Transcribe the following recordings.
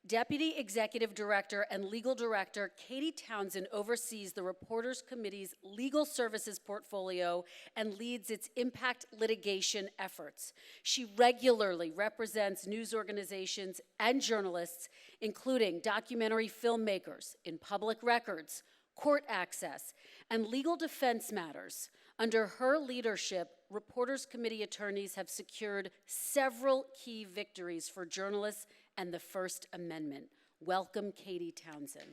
Deputy Executive Director and Legal Director Katie Townsend oversees the Reporters Committee's legal services portfolio and leads its impact litigation efforts. She regularly represents news organizations and journalists, including documentary filmmakers, in public records, court access, and legal defense matters. Under her leadership, Reporters Committee attorneys have secured several key victories for journalists and the First Amendment. Welcome, Katie Townsend.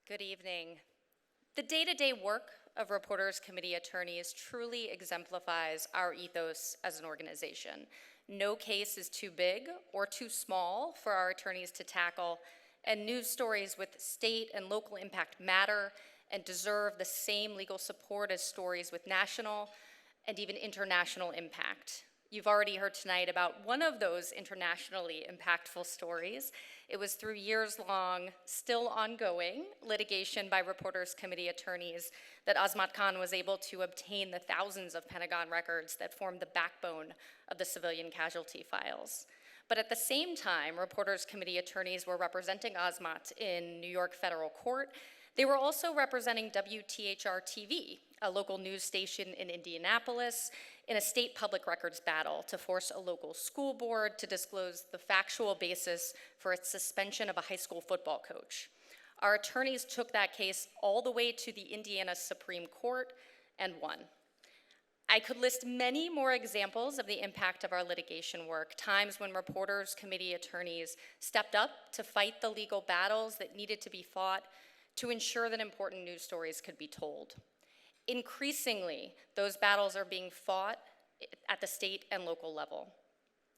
Good evening. The day-to-day work of Reporters Committee attorneys truly exemplifies our ethos as an organization. No case is too big or too small for our attorneys to tackle, and news stories with state and local impact matter and deserve the same legal support as stories with national and even international impact. You've already heard tonight about one of those internationally impactful stories. It was through years-long, still ongoing litigation by Reporters Committee attorneys that Azmat Khan was able to obtain the thousands of Pentagon records that formed the backbone of the civilian casualty files. But at the same time, Reporters Committee attorneys were representing Azmat in New York federal court. They were also representing WTHR-TV, a local news station in Indianapolis, in a state public records battle to force a local school board to disclose the factual basis for its suspension of a high school football coach. Our attorneys took that case all the way to the Indiana Supreme Court and won. I could list many more examples of the impact of our litigation work, times when Reporters Committee attorneys stepped up to fight the legal battles that needed to be fought to ensure that important news stories could be told. Increasingly, those battles are being fought at the state and local level.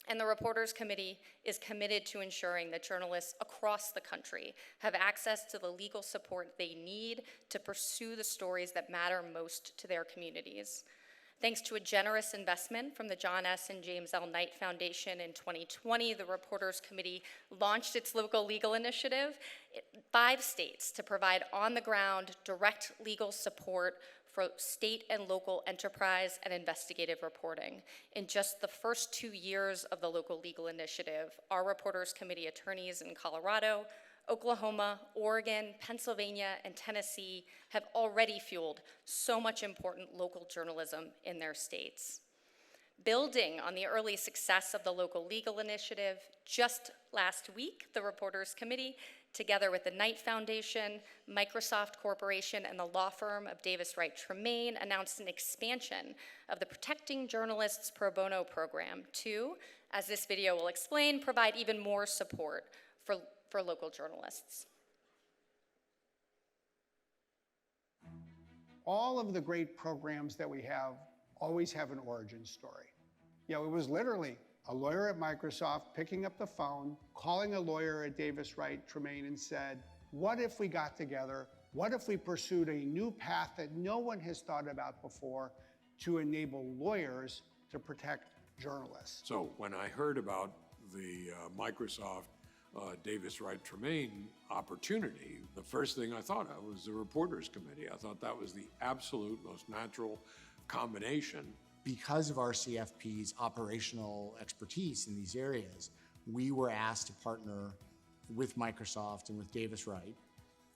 And the Reporters Committee is committed to ensuring that journalists across the country have access to the legal support they need to pursue the stories that matter most to their communities. Thanks to a generous investment from the John S. and James L. Knight Foundation in 2020, the Reporters Committee launched its local legal initiative in 5 states to provide on-the-ground direct legal support for state and local enterprise and investigative reporting. In just the first 2 years of the local legal initiative, our Reporters Committee attorneys in Colorado, Oklahoma, Oregon, Pennsylvania, and Tennessee have already fueled so much important local journalism in their states. Building on the early success of the local legal initiative, just last week, the Reporters Committee, together with the Knight Foundation, Microsoft Corporation, and the law firm of Davis Wright Tremaine, announced an expansion of the Protecting Journalists Pro Bono program to, as this video will explain, provide even more support for local journalists. All of the great programs that we have always have an origin story. You know, it was literally a lawyer at Microsoft picking up the phone, calling a lawyer at Davis Wright Tremaine and said, what if we got together? What if we pursued a new path that no one has thought about before to enable lawyers to protect journalists? So when I heard about the Microsoft Davis Wright Tremaine opportunity, the first thing I thought of was the Reporters Committee. I thought that was the absolute most natural combination. Because of our CFP's operational expertise in these areas, we were asked to partner with Microsoft and with Davis Wright,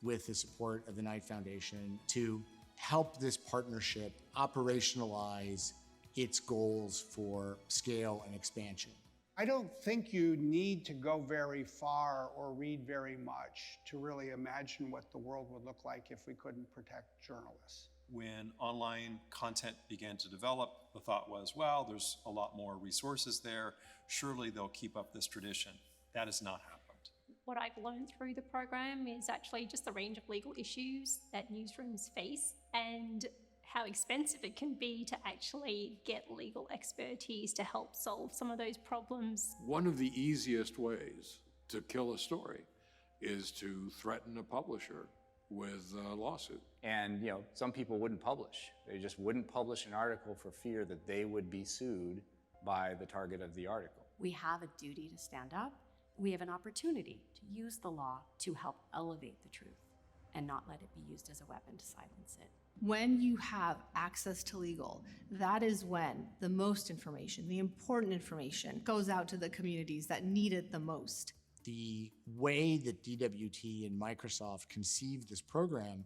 with the support of the Knight Foundation, to help this partnership operationalize its goals for scale and expansion. I don't think you need to go very far or read very much to really imagine what the world would look like if we couldn't protect journalists. When online content began to develop, the thought was, well, there's a lot more resources there. Surely they'll keep up this tradition. That has not happened. What I've learned through the program is actually just the range of legal issues that newsrooms face and how expensive it can be to actually get legal expertise to help solve some of those problems. One of the easiest ways to kill a story is to threaten a publisher with a lawsuit. And you know, some people wouldn't publish. They just wouldn't publish an article for fear that they would be sued by the target of the article. We have a duty to stand up. We have an opportunity to use the law to help elevate the truth and not let it be used as a weapon to silence it. When you have access to legal, that is when the most information, the important information, goes out to the communities that need it the most. The way that DWT and Microsoft conceived this program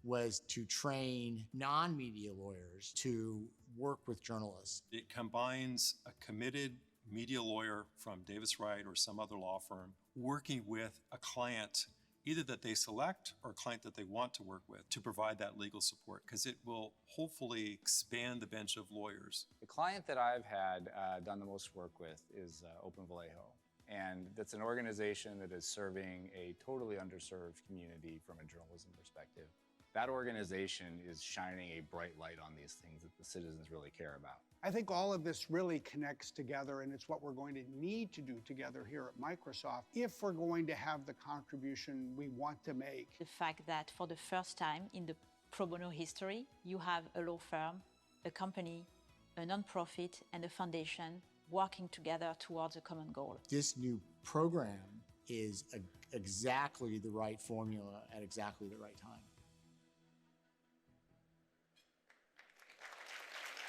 was to train non-media lawyers to work with journalists. It combines a committed media lawyer from Davis Wright or some other law firm working with a client, either that they select or a client that they want to work with, to provide that legal support, because it will hopefully expand the bench of lawyers. The client that I've had done the most work with is Open Vallejo. And that's an organization that is serving a totally underserved community from a journalism perspective. That organization is shining a bright light on these things that the citizens really care about. I think all of this really connects together, and it's what we're going to need to do together here at Microsoft if we're going to have the contribution we want to make. The fact that for the first time in the pro bono history, you have a law firm, a company, a nonprofit, and a foundation working together towards a common goal. This new program is exactly the right formula at exactly the right time.